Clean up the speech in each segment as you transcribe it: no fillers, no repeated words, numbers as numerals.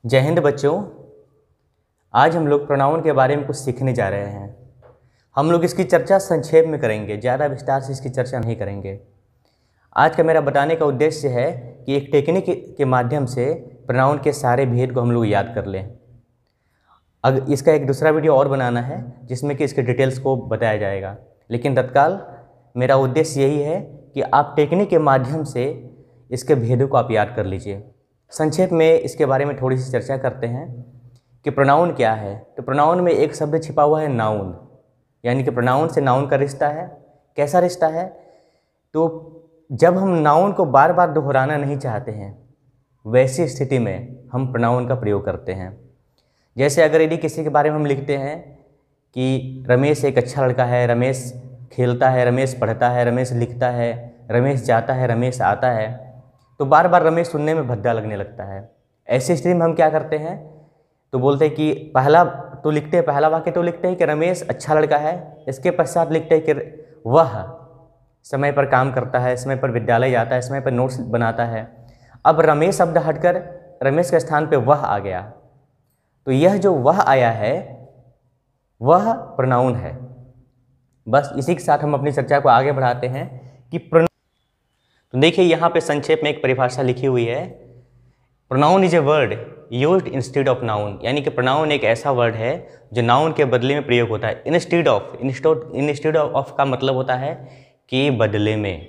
जय हिंद बच्चों। आज हम लोग प्रोनाउन के बारे में कुछ सीखने जा रहे हैं। हम लोग इसकी चर्चा संक्षेप में करेंगे, ज़्यादा विस्तार से इसकी चर्चा नहीं करेंगे। आज का मेरा बताने का उद्देश्य है कि एक टेक्निक के माध्यम से प्रोनाउन के सारे भेद को हम लोग याद कर लें। अब इसका एक दूसरा वीडियो और बनाना है जिसमें कि इसके डिटेल्स को बताया जाएगा, लेकिन तत्काल मेरा उद्देश्य यही है कि आप टेक्निक के माध्यम से इसके भेदों को आप याद कर लीजिए। संक्षेप में इसके बारे में थोड़ी सी चर्चा करते हैं कि प्रोनाउन क्या है। तो प्रोनाउन में एक शब्द छिपा हुआ है नाउन, यानी कि प्रोनाउन से नाउन का रिश्ता है। कैसा रिश्ता है? तो जब हम नाउन को बार बार दोहराना नहीं चाहते हैं, वैसी स्थिति में हम प्रोनाउन का प्रयोग करते हैं। जैसे अगर यदि किसी के बारे में हम लिखते हैं कि रमेश एक अच्छा लड़का है, रमेश खेलता है, रमेश पढ़ता है, रमेश लिखता है, रमेश जाता है, रमेश आता है, तो बार बार रमेश सुनने में भद्दा लगने लगता है। ऐसी स्थिति में हम क्या करते हैं, तो बोलते हैं कि पहला वाक्य तो लिखते हैं कि रमेश अच्छा लड़का है। इसके पश्चात लिखते हैं कि वह समय पर काम करता है, समय पर विद्यालय जाता है, समय पर नोट्स बनाता है। अब रमेश शब्द हटकर रमेश के स्थान पे वह आ गया, तो यह जो वह आया है वह प्रोनाउन है। बस इसी के साथ हम अपनी चर्चा को आगे बढ़ाते हैं कि तो देखिए यहाँ पे संक्षेप में एक परिभाषा लिखी हुई है। Pronoun is a word used instead of noun, यानी कि प्रोनाउन एक ऐसा वर्ड है जो नाउन के बदले में प्रयोग होता है। इंस्टेड ऑफ का मतलब होता है के बदले में।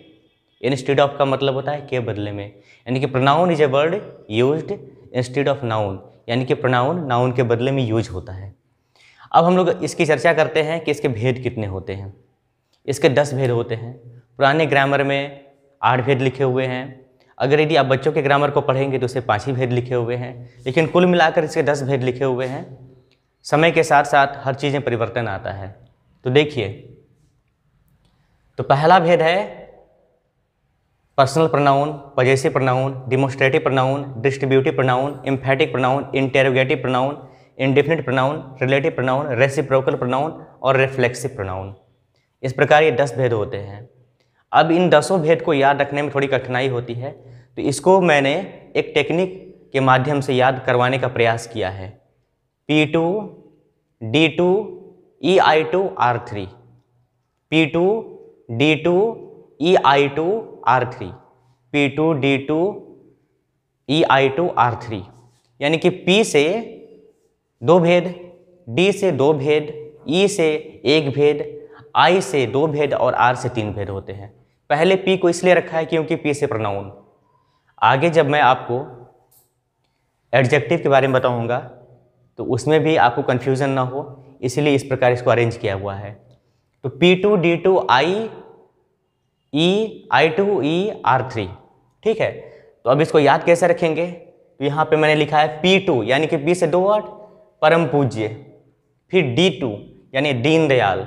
इंस्टेड ऑफ का मतलब होता है के बदले में, यानी कि pronoun is a word used instead of noun, यानी कि प्रोनाउन नाउन के बदले में यूज होता है। अब हम लोग इसकी चर्चा करते हैं कि इसके भेद कितने होते हैं। इसके 10 भेद होते हैं। पुराने ग्रामर में 8 भेद लिखे हुए हैं। अगर यदि आप बच्चों के ग्रामर को पढ़ेंगे तो उसे 5 ही भेद लिखे हुए हैं, लेकिन कुल मिलाकर इसके 10 भेद लिखे हुए हैं। समय के साथ साथ हर चीज़ में परिवर्तन आता है। तो देखिए, तो पहला भेद है personal pronoun, possessive pronoun, demonstrative pronoun, distributive pronoun, एम्फैटिक pronoun, interrogative pronoun, indefinite pronoun, relative pronoun, reciprocal pronoun और रिफ्लेक्सिव प्रोनाउन। इस प्रकार ये 10 भेद होते हैं। अब इन 10 भेद को याद रखने में थोड़ी कठिनाई होती है, तो इसको मैंने एक टेक्निक के माध्यम से याद करवाने का प्रयास किया है। P2, D2, EI2, R3, P2, D2, EI2, R3, P2, D2, EI2, R3, यानी कि P से 2 भेद, D से 2 भेद, E से 1 भेद, I से 2 भेद और R से 3 भेद होते हैं। पहले P को इसलिए रखा है क्योंकि P से प्रोनाउन। आगे जब मैं आपको एडजेक्टिव के बारे में बताऊंगा तो उसमें भी आपको कन्फ्यूज़न ना हो, इसलिए इस प्रकार इसको अरेंज किया हुआ है। तो P2, D2, I2, E, R3, ठीक है। तो अब इसको याद कैसे रखेंगे? तो यहाँ पे मैंने लिखा है P2 यानी कि P से 2 वर्ड, परम पूज्य। फिर D2 यानी दीनदयाल,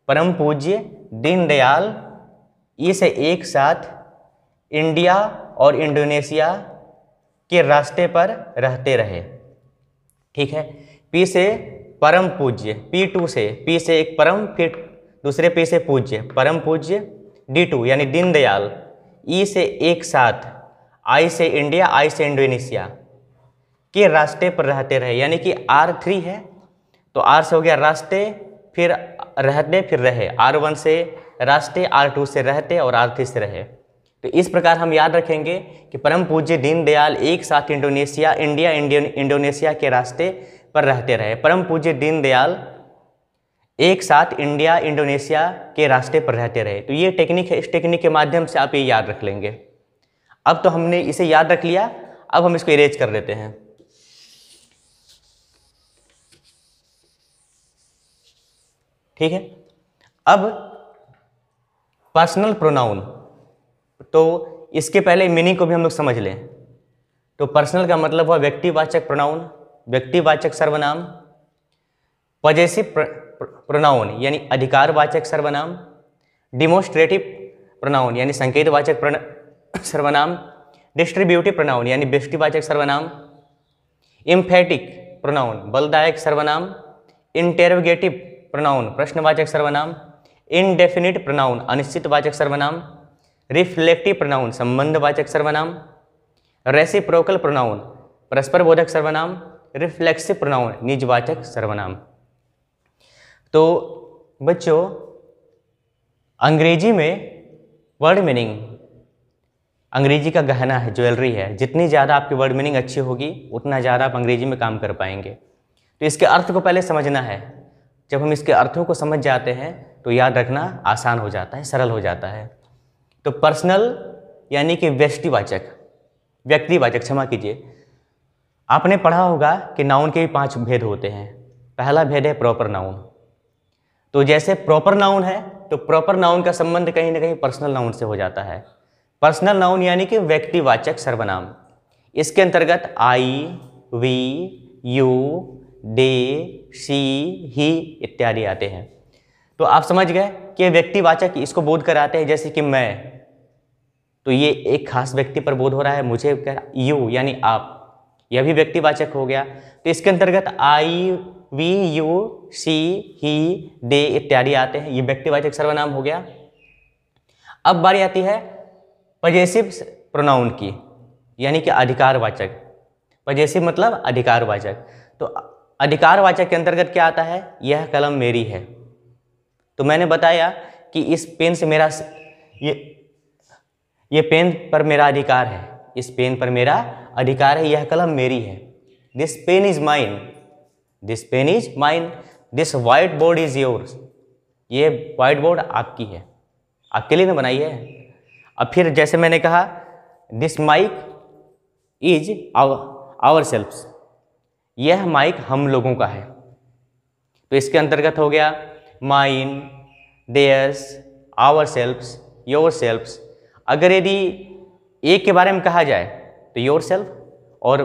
परम पूज्य दीनदयाल। ई से एक साथ इंडिया और इंडोनेशिया के रास्ते पर रहते रहे, ठीक है। पी से परम पूज्य, P2 से P से एक परम, फिर दूसरे P से पूज्य, परम पूज्य। D2 यानी दीनदयाल। ई से एक साथ, I से इंडिया, I से इंडोनेशिया के रास्ते पर रहते रहे, यानी कि R3 है तो R से हो गया रास्ते, फिर रहते, फिर रहे। R1 से रास्ते, R2 से रहते और R3 से रहे। तो इस प्रकार हम याद रखेंगे कि परम पूज्य दीनदयाल एक साथ इंडोनेशिया के रास्ते पर रहते रहे। परम पूज्य दीनदयाल एक साथ इंडिया इंडोनेशिया के रास्ते पर रहते रहे। तो ये टेक्निक है, इस टेक्निक के माध्यम से आप ये याद रख लेंगे। अब तो हमने इसे याद रख लिया, अब हम इसको इरेज कर देते हैं। ठीक है। अब पर्सनल प्रोनाउन, तो इसके पहले मीनिंग को भी हम लोग समझ लें। तो पर्सनल का मतलब हुआ व्यक्तिवाचक प्रोनाउन, व्यक्तिवाचक सर्वनाम। पजेसिव प्रोनाउन यानी अधिकारवाचक सर्वनाम। डिमोस्ट्रेटिव प्रोनाउन यानी संकेतवाचक सर्वनाम। डिस्ट्रीब्यूटिव प्रोनाउन यानी व्यष्टिवाचक सर्वनाम। एम्फैटिक प्रोनाउन बलदायक सर्वनाम। इंटेरोगेटिव प्रोनाउन प्रश्नवाचक सर्वनाम। इनडेफिनिट प्रोनाउन अनिश्चितवाचक सर्वनाम। रिफ्लेक्टिव प्रोनाउन संबंधवाचक सर्वनाम। रेसिप्रोकल प्रोनाउन परस्पर बोधक सर्वनाम, रिफ्लेक्सिव प्रोनाउन निजवाचक सर्वनाम। तो बच्चों अंग्रेजी में वर्ड मीनिंग, अंग्रेजी का गहना है, ज्वेलरी है। जितनी ज़्यादा आपकी वर्ड मीनिंग अच्छी होगी उतना ज़्यादा आप अंग्रेजी में काम कर पाएंगे। तो इसके अर्थ को पहले समझना है। जब हम इसके अर्थों को समझ जाते हैं तो याद रखना आसान हो जाता है, सरल हो जाता है। तो पर्सनल यानी कि व्यक्तिवाचक, क्षमा कीजिए, आपने पढ़ा होगा कि नाउन के भी 5 भेद होते हैं। पहला भेद है प्रॉपर नाउन। तो जैसे प्रॉपर नाउन है तो प्रॉपर नाउन का संबंध कहीं ना कहीं पर्सनल नाउन से हो जाता है। पर्सनल नाउन यानी कि व्यक्तिवाचक सर्वनाम। इसके अंतर्गत आई, वी, यू, दे, शी, ही इत्यादि आते हैं। तो आप समझ गए कि व्यक्तिवाचक इसको बोध कराते हैं, जैसे कि मैं, तो ये एक खास व्यक्ति पर बोध हो रहा है। मुझे क्या, यू यानी आप, यह भी व्यक्तिवाचक हो गया। तो इसके अंतर्गत आई, वी, यू, शी, ही, दे इत्यादि आते हैं। ये व्यक्तिवाचक सर्वनाम हो गया। अब बारी आती है पजेसिव प्रोनाउन की, यानी कि अधिकारवाचक। पजेसिव मतलब अधिकारवाचक। तो अधिकारवाचक के अंतर्गत क्या आता है, यह कलम मेरी है। तो मैंने बताया कि इस पेन से मेरा ये पेन पर मेरा अधिकार है, इस पेन पर मेरा अधिकार है, यह कलम मेरी है। This pen is mine, this pen is mine, this white board is yours, ये व्हाइट बोर्ड आपकी है, आपके लिए ना बनाई है। अब फिर जैसे मैंने कहा this mic is ourselves, यह माइक हम लोगों का है। तो इसके अंतर्गत हो गया mine, theirs, ourselves, yourselves. अगर यदि एक के बारे में कहा जाए तो योर सेल्फ, और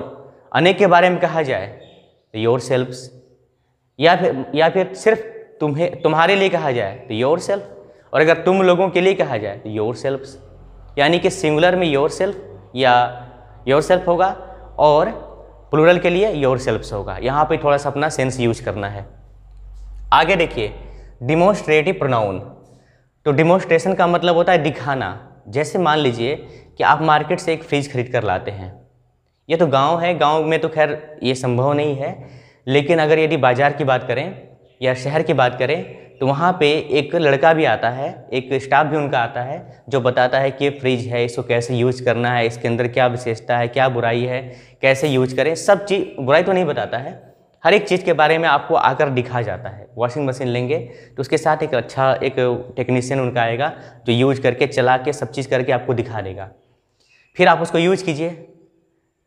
अनेक के बारे में कहा जाए तो योर सेल्फ्स, या फिर सिर्फ तुम्हारे लिए कहा जाए तो योर सेल्फ, और अगर तुम लोगों के लिए कहा जाए तो योर सेल्फ्स। यानी कि सिंगुलर में योर सेल्फ या योर सेल्फ होगा और प्लूरल के लिए योर सेल्फ्स होगा। यहाँ पे थोड़ा सा अपना सेंस यूज करना है। आगे देखिए डिमोन्स्ट्रेटिव प्रोनाउन। तो डिमोन्स्ट्रेशन का मतलब होता है दिखाना। जैसे मान लीजिए कि आप मार्केट से एक फ्रिज खरीद कर लाते हैं। ये तो गांव है, गांव में तो खैर ये संभव नहीं है, लेकिन अगर यदि बाज़ार की बात करें या शहर की बात करें तो वहाँ पे एक लड़का भी आता है, एक स्टाफ भी उनका आता है जो बताता है कि ये फ्रिज है, इसको कैसे यूज करना है, इसके अंदर क्या विशेषता है, क्या बुराई है, कैसे यूज करें, सब चीज़। बुराई तो नहीं बताता है, हर एक चीज़ के बारे में आपको आकर दिखा जाता है। वॉशिंग मशीन लेंगे तो उसके साथ एक अच्छा एक टेक्नीशियन उनका आएगा जो यूज करके चला के सब चीज़ करके आपको दिखा देगा। फिर आप उसको यूज कीजिए।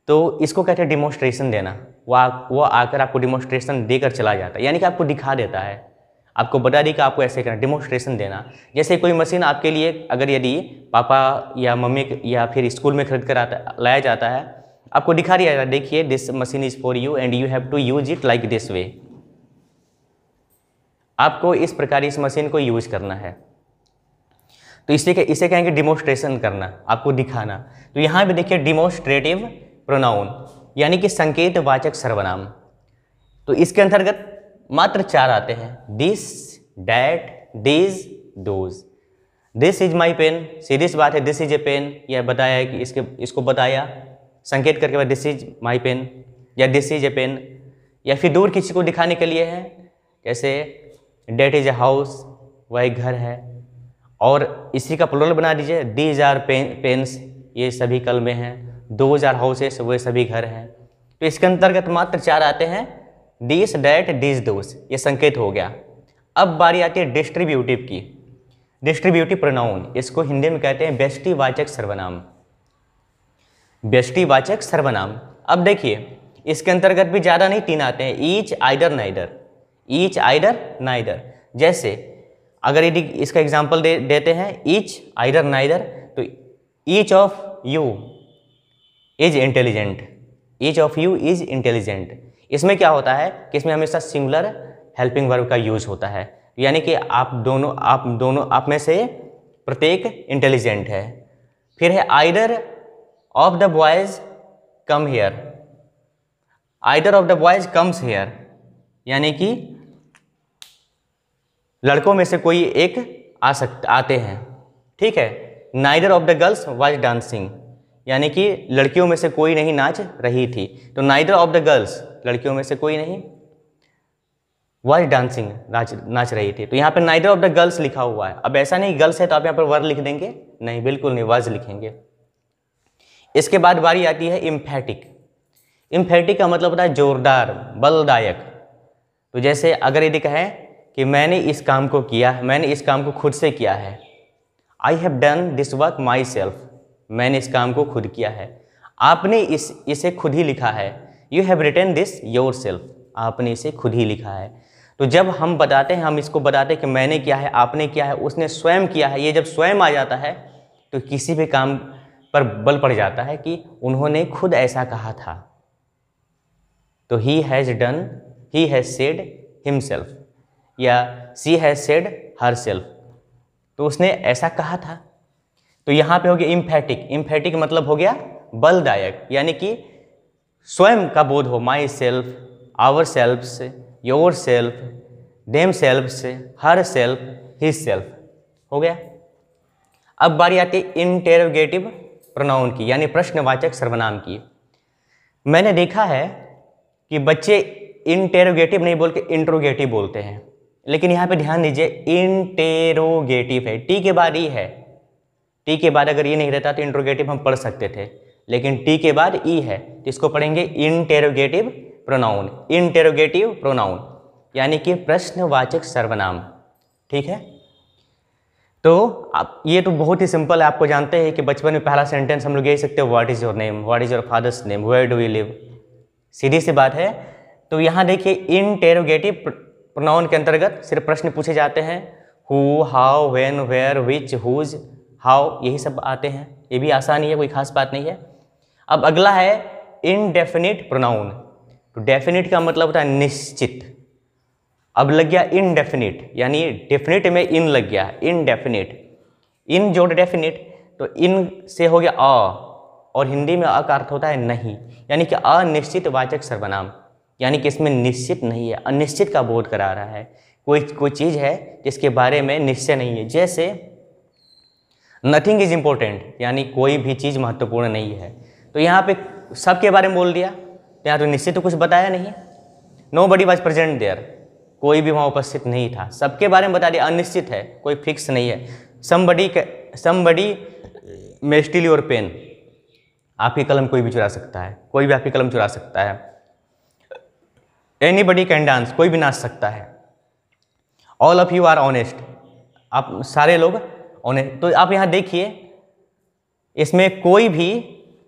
तो इसको कहते हैं डिमोन्स्ट्रेशन देना। वो आकर आपको डिमोन्स्ट्रेशन देकर चला जाता है, यानी कि आपको दिखा देता है, आपको बता दी कि आपको ऐसे करना, डिमोन्स्ट्रेशन देना। जैसे कोई मशीन आपके लिए अगर यदि पापा या मम्मी या फिर स्कूल में खरीद कर लाया जाता है, आपको दिखा दिया जाता है, देखिए this machine is for you and you have to use it like this way. आपको इस प्रकार इस मशीन को यूज करना है। तो इसे कहेंगे डिमोन्स्ट्रेशन करना, आपको दिखाना। तो यहाँ पे देखिए डिमोन्स्ट्रेटिव प्रोनाउन यानी कि संकेतवाचक सर्वनाम। तो इसके अंतर्गत मात्र 4 आते हैं, this, that, this, those. This is my pen, सीधी सी बात है, दिस इज ए पेन, यह बताया है कि इसको बताया संकेत करके बाद दिस इज माई पेन या दिस इज ए पेन। या फिर दूर किसी को दिखाने के लिए है, जैसे डेट इज ए हाउस, वह एक घर है, और इसी का प्लूरल बना दीजिए, दीज आर पेन्स, ये सभी कलमे हैं, दोज आर हाउसेस, वे सभी घर हैं। तो इसके अंतर्गत मात्र 4 आते हैं, दिस, डैट, दिस, दोस, ये संकेत हो गया। अब बारी आती है डिस्ट्रीब्यूटिव की। डिस्ट्रीब्यूटिव प्रोनाउन, इसको हिंदी में कहते हैं व्यष्टिवाचक सर्वनाम। व्यष्टिवाचक सर्वनाम। अब देखिए इसके अंतर्गत भी ज़्यादा नहीं, 3 आते हैं, each, either, neither. Each, either, neither. जैसे अगर यदि इसका एग्जाम्पल देते हैं ईच, आइदर, नाइदर, तो each of you is intelligent, each of you is intelligent. इसमें क्या होता है कि इसमें हमेशा सिंगुलर हेल्पिंग वर्ब का यूज होता है, यानी कि आप में से प्रत्येक इंटेलिजेंट है। फिर है either of the boys come here, either of the boys comes here, यानी कि लड़कों में से कोई एक आते हैं, ठीक है। Neither of the girls was dancing, यानी कि लड़कियों में से कोई नहीं नाच रही थी। तो नाइदर ऑफ द गर्ल्स, लड़कियों में से कोई नहीं वाज डांसिंग, नाच रही थी। तो यहाँ पे नाइदर ऑफ द गर्ल्स लिखा हुआ है। अब ऐसा नहीं गर्ल्स है तो आप यहाँ पर वर लिख देंगे, नहीं, बिल्कुल नहीं, वाज लिखेंगे। इसके बाद बारी आती है इम्फेटिक। इम्फेटिक का मतलब होता है जोरदार, बलदायक। तो जैसे अगर यदि कहें कि मैंने इस काम को किया, मैंने इस काम को खुद से किया है, I have done this work my self, मैंने इस काम को खुद किया है। आपने इसे खुद ही लिखा है, you have written this yourself, आपने इसे खुद ही लिखा है। तो जब हम बताते हैं, हम इसको बताते हैं कि मैंने किया है, आपने किया है, उसने स्वयं किया है, ये जब स्वयं आ जाता है तो किसी भी काम पर बल पड़ जाता है कि उन्होंने खुद ऐसा कहा था। तो he has done, he has said himself, या she has said herself, तो उसने ऐसा कहा था। तो यहाँ पे हो गया इम्फेटिक। इम्फेटिक मतलब हो गया बलदायक, यानी कि स्वयं का बोध हो, माई सेल्फ, आवर सेल्फ से, योर सेल्फ, देम सेल्फ से, हर सेल्फ, हिज सेल्फ, हो गया। अब बारी आती है इंटेरोगेटिव प्रोनाउन की, यानी प्रश्नवाचक सर्वनाम की। मैंने देखा है कि बच्चे इंटेरोगेटिव नहीं बोल के इंट्रोगेटिव बोलते हैं, लेकिन यहाँ पे ध्यान दीजिए इंटेरोगेटिव है, टी के बाद ई है। टी के बाद अगर ये नहीं रहता तो इंट्रोगेटिव हम पढ़ सकते थे, लेकिन टी के बाद ई है तो इसको पढ़ेंगे इंटेरोगेटिव प्रोनाउन। इंटेरोगेटिव प्रोनाउन यानी कि प्रश्नवाचक सर्वनाम, ठीक है। तो आप ये तो बहुत ही सिंपल है, आपको जानते हैं कि बचपन में पहला सेंटेंस हम लोग यही सकते हैं, what is your name, what is your father's name, where do you live, सीधी सी बात है। तो यहाँ देखिए इंटेरोगेटिव प्रोनाउन के अंतर्गत सिर्फ प्रश्न पूछे जाते हैं, who, how, when, where, which, whose, how, यही सब आते हैं। ये भी आसान ही है, कोई खास बात नहीं है। अब अगला है इनडेफिनिट प्रोनाउन। तो डेफिनिट का मतलब होता है निश्चित। अब लग गया इनडेफिनिट, यानी डेफिनिट में इन लग गया, इनडेफिनिट, इन जोड़ डेफिनिट, तो इन से हो गया अ, और हिंदी में अ का अर्थ होता है नहीं, यानी कि अनिश्चित वाचक सर्वनाम, यानी कि इसमें निश्चित नहीं है, अनिश्चित का बोध करा रहा है। कोई चीज़ है जिसके बारे में निश्चय नहीं है, जैसे नथिंग इज इम्पोर्टेंट, यानी कोई भी चीज़ महत्वपूर्ण नहीं है। तो यहाँ पे सबके बारे में बोल दिया, तो यहाँ तो निश्चित तो कुछ बताया नहीं। नोबडी वाज प्रेजेंट देयर, कोई भी वहाँ उपस्थित नहीं था। सबके बारे में बता दिया, अनिश्चित है, कोई फिक्स नहीं है। Somebody may steal your pen, आपकी कलम कोई भी चुरा सकता है, कोई भी आपकी कलम चुरा सकता है। एनीबडी कैन डांस, कोई भी नाच सकता है। All of you are honest, आप सारे लोग ऑनेस्ट। तो आप यहाँ देखिए इसमें कोई भी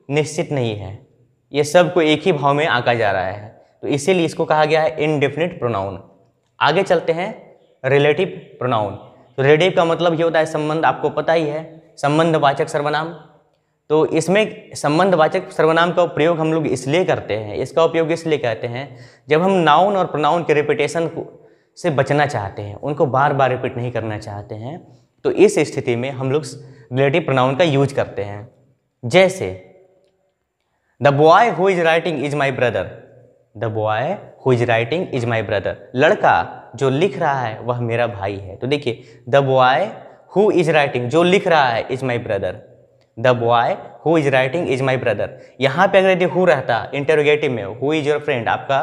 निश्चित नहीं है, ये सब को एक ही भाव में आंका जा रहा है, तो इसीलिए इसको कहा गया है इनडेफिनिट प्रोनाउन। आगे चलते हैं रिलेटिव प्रोनाउन। तो रिलेटिव का मतलब ये होता है संबंध, आपको पता ही है, संबंधवाचक सर्वनाम। तो इसमें संबंधवाचक सर्वनाम का प्रयोग हम लोग इसलिए करते हैं, इसका उपयोग इसलिए कहते हैं जब हम नाउन और प्रोनाउन के रिपीटेशन से बचना चाहते हैं, उनको बार बार रिपीट नहीं करना चाहते हैं, तो इस स्थिति में हम लोग रिलेटिव प्रोनाउन का यूज करते हैं। जैसे the boy who is writing is my brother, the boy who is writing is my brother, लड़का जो लिख रहा है वह मेरा भाई है। तो देखिए the boy who is writing, जो लिख रहा है, is my brother, the boy who is writing is my brother. यहाँ पे अगर यदि हु रहता इंटरोगेटिव में, हु इज योर फ्रेंड, आपका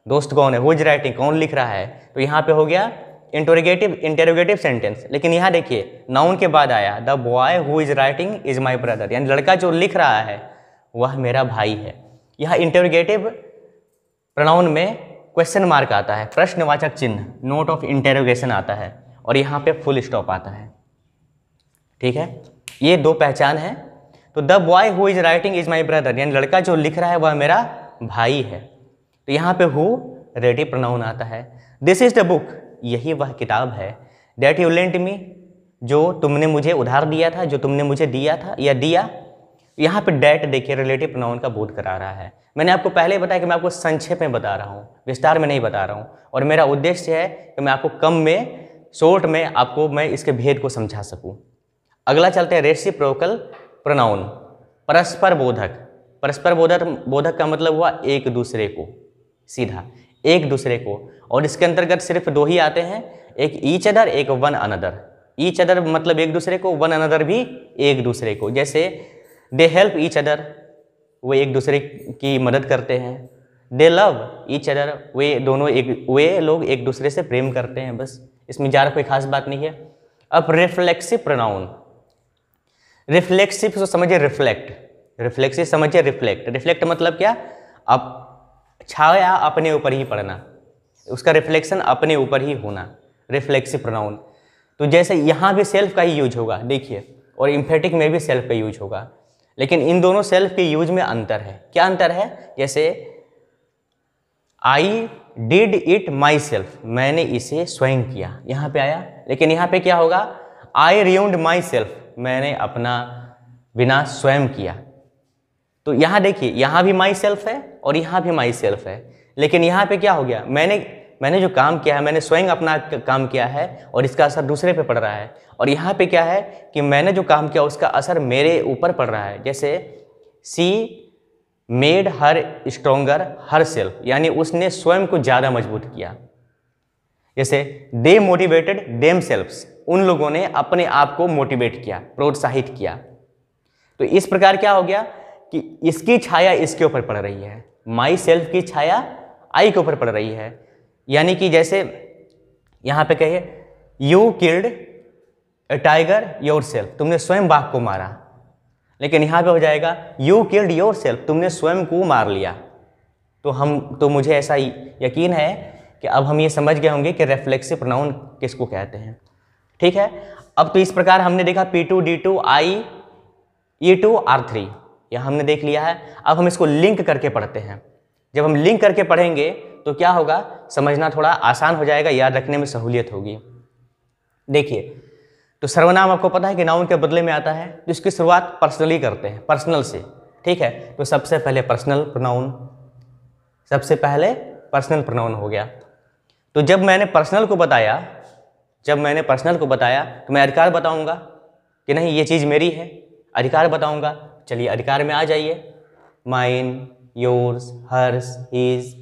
दोस्त कौन है, हु इज राइटिंग, कौन लिख रहा है, तो यहाँ पे हो गया इंटरोगेटिव सेंटेंस। लेकिन यहाँ देखिए नाउन के बाद आया the boy who is writing is my brother, यानी लड़का जो लिख रहा है वह मेरा भाई है। यहाँ इंटरोगेटिव प्रोनाउन में क्वेश्चन मार्क आता है, प्रश्नवाचक चिन्ह, नोट ऑफ इंटेरोगेशन आता है, और यहाँ पे फुल स्टॉप आता है, ठीक है। ये दो पहचान है। तो the boy who is writing is my brother, यानी लड़का जो लिख रहा है वह मेरा भाई है। तो यहाँ पे हु रिलेटिव प्रोनाउन आता है। दिस इज द बुक, यही वह किताब है। दैट यू लेंट मी, जो तुमने मुझे उधार दिया था, जो तुमने मुझे दिया था या दिया। यहाँ पे डेट देखिए रिलेटिव प्रोनाउन का बोध करा रहा है। मैंने आपको पहले बताया कि मैं आपको संक्षेप में बता रहा हूँ, विस्तार में नहीं बता रहा हूँ, और मेरा उद्देश्य है कि मैं आपको कम में, शॉर्ट में आपको मैं इसके भेद को समझा सकूँ। अगला चलते हैं रेसिप्रोकल प्रोनाउन, परस्पर बोधक। परस्पर बोधक का मतलब हुआ एक दूसरे को, सीधा एक दूसरे को, और इसके अंतर्गत सिर्फ दो ही आते हैं, एक ईच अदर, एक वन अनदर। ईच अदर मतलब एक दूसरे को, वन अनदर भी एक दूसरे को। जैसे दे हेल्प ईच अदर, वो एक दूसरे की मदद करते हैं। दे लव ईच अदर, वे लोग एक दूसरे से प्रेम करते हैं। बस इसमें ज़्यादा कोई खास बात नहीं है। अब रिफ्लेक्सिव प्रोनाउन, रिफ्लेक्सिव तो समझिए रिफ्लेक्ट, रिफ्लेक्सिव समझिए रिफ्लेक्ट। रिफ्लेक्ट मतलब क्या? अब छाया अपने ऊपर ही पड़ना, उसका रिफ्लेक्शन अपने ऊपर ही होना, रिफ्लेक्सिव प्रोनाउन। तो जैसे यहाँ भी सेल्फ का ही यूज होगा देखिए, और इम्फेटिक में भी सेल्फ का यूज होगा, लेकिन इन दोनों सेल्फ के यूज में अंतर है। क्या अंतर है? जैसे I did it my self, मैंने इसे स्वयं किया, यहाँ पे आया। लेकिन यहाँ पे क्या होगा? आई रियून्ड माई सेल्फ, मैंने अपना विनाश स्वयं किया। तो यहाँ देखिए, यहाँ भी माई सेल्फ है और यहाँ भी माई सेल्फ है, लेकिन यहाँ पे क्या हो गया? मैंने जो काम किया है, मैंने स्वयं अपना काम किया है और इसका असर दूसरे पे पड़ रहा है। और यहाँ पे क्या है कि मैंने जो काम किया उसका असर मेरे ऊपर पड़ रहा है। जैसे सी made her stronger her self, यानी उसने स्वयं को ज़्यादा मजबूत किया। जैसे दे मोटिवेटेड देम सेल्फ्स, उन लोगों ने अपने आप को मोटिवेट किया, प्रोत्साहित किया। तो इस प्रकार क्या हो गया कि इसकी छाया इसके ऊपर पड़ रही है, माई सेल्फ की छाया आई के ऊपर पड़ रही है। यानी कि जैसे यहाँ पे कहिए you killed A tiger your self, तुमने स्वयं बाघ को मारा। लेकिन यहाँ पे हो जाएगा यू किल्ड योर सेल्फ, तुमने स्वयं को मार लिया। तो मुझे ऐसा यकीन है कि अब हम ये समझ गए होंगे कि रिफ्लेक्सिव प्रोनाउन किसको कहते हैं। ठीक है, अब तो इस प्रकार हमने देखा P2, D2, I, E2, R3, यह हमने देख लिया है। अब हम इसको लिंक करके पढ़ते हैं। जब हम लिंक करके पढ़ेंगे तो क्या होगा, समझना थोड़ा आसान हो जाएगा, याद रखने में सहूलियत होगी। देखिए, तो सर्वनाम आपको पता है कि नाउन के बदले में आता है, तो इसकी शुरुआत पर्सनली करते हैं, पर्सनल से। ठीक है, तो सबसे पहले पर्सनल प्रोनाउन, सबसे पहले पर्सनल प्रोनाउन हो गया। तो जब मैंने पर्सनल को बताया तो मैं अधिकार बताऊंगा कि नहीं ये चीज़ मेरी है, अधिकार बताऊंगा। चलिए अधिकार में आ जाइए, माइन, योर्स, हर्स, हिज।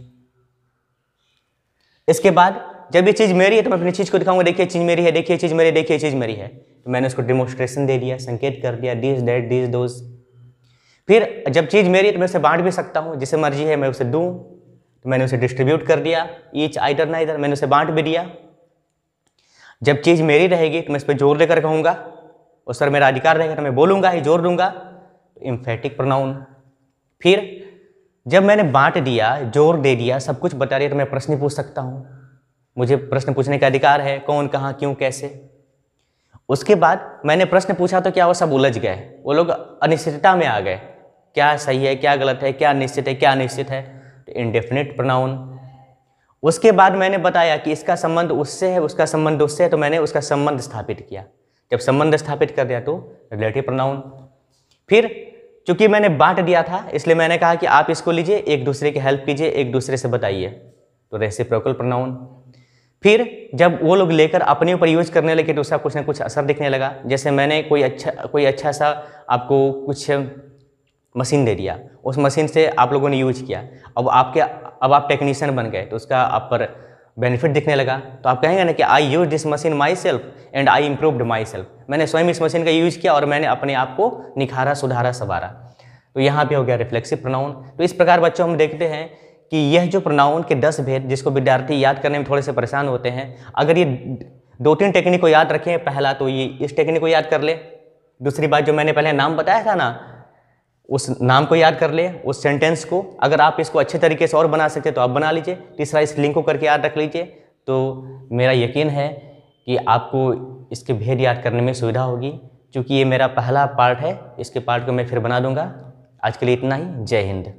इसके बाद जब ये चीज़ मेरी है तो मैं अपनी चीज़ को दिखाऊंगा, देखिए चीज़ मेरी है, देखिए चीज़ मेरी, देखिए चीज़ मेरी है। तो मैंने उसको डिमोन्स्ट्रेशन दे दिया, संकेत कर दिया, दिस दैट दिस दोस। फिर जब चीज़ मेरी है तो मैं उसे बांट भी सकता हूँ, जिसे मर्जी है मैं उसे दूँ, तो मैंने उसे डिस्ट्रीब्यूट कर दिया, ईच आइदर ना इधर, मैंने उसे बांट भी दिया। जब चीज़ मेरी रहेगी तो मैं इस पर जोर देकर कहूँगा, उस पर मेरा अधिकार रहेगा तो मैं बोलूँगा ही, जोर दूंगा, तो इम्फेटिक प्रोनाउन। फिर जब मैंने बांट दिया, जोर दे दिया, सब कुछ बता दिया, तो मैं प्रश्न पूछ सकता हूँ, मुझे प्रश्न पूछने का अधिकार है, कौन, कहाँ, क्यों, कैसे। उसके बाद मैंने प्रश्न पूछा तो क्या वो सब उलझ गए, वो लोग अनिश्चितता में आ गए, क्या सही है, क्या गलत है, क्या निश्चित है, क्या अनिश्चित है, तो इंडेफिनिट प्रोनाउन। उसके बाद मैंने बताया कि इसका संबंध उससे है, उसका संबंध उससे है, तो मैंने उसका संबंध स्थापित किया। जब संबंध स्थापित कर दिया तो रिलेटिव प्रोनाउन। फिर चूंकि मैंने बांट दिया था इसलिए मैंने कहा कि आप इसको लीजिए, एक दूसरे की हेल्प कीजिए, एक दूसरे से बताइए, तो रेसिप्रोकल प्रोनाउन। फिर जब वो लोग लेकर अपने ऊपर यूज करने लगे तो उसका कुछ ना कुछ असर दिखने लगा। जैसे मैंने कोई अच्छा सा आपको कुछ मशीन दे दिया, उस मशीन से आप लोगों ने यूज किया, अब आप टेक्नीशियन बन गए, तो उसका आप पर बेनिफिट दिखने लगा। तो आप कहेंगे ना कि I use this machine myself and I improved myself, मैंने स्वयं इस मशीन का यूज किया और मैंने अपने आप को निखारा, सुधारा, संवारा। तो यहाँ पे हो गया रिफ्लेक्सिव प्रोनाउन। तो इस प्रकार बच्चों हम देखते हैं कि यह जो प्रोनाउन के 10 भेद, जिसको विद्यार्थी याद करने में थोड़े से परेशान होते हैं, अगर ये 2-3 टेक्निक को याद रखें, पहला तो ये इस टेक्निक को याद कर ले, दूसरी बात जो मैंने पहले नाम बताया था ना, उस नाम को याद कर ले, उस सेंटेंस को अगर आप इसको अच्छे तरीके से और बना सकते तो आप बना लीजिए, तीसरा इस लिंक को करके याद रख लीजिए। तो मेरा यकीन है कि आपको इसके भेद याद करने में सुविधा होगी। क्योंकि ये मेरा पहला पार्ट है, इसके पार्ट को मैं फिर बना दूंगा। आज के लिए इतना ही। जय हिंद।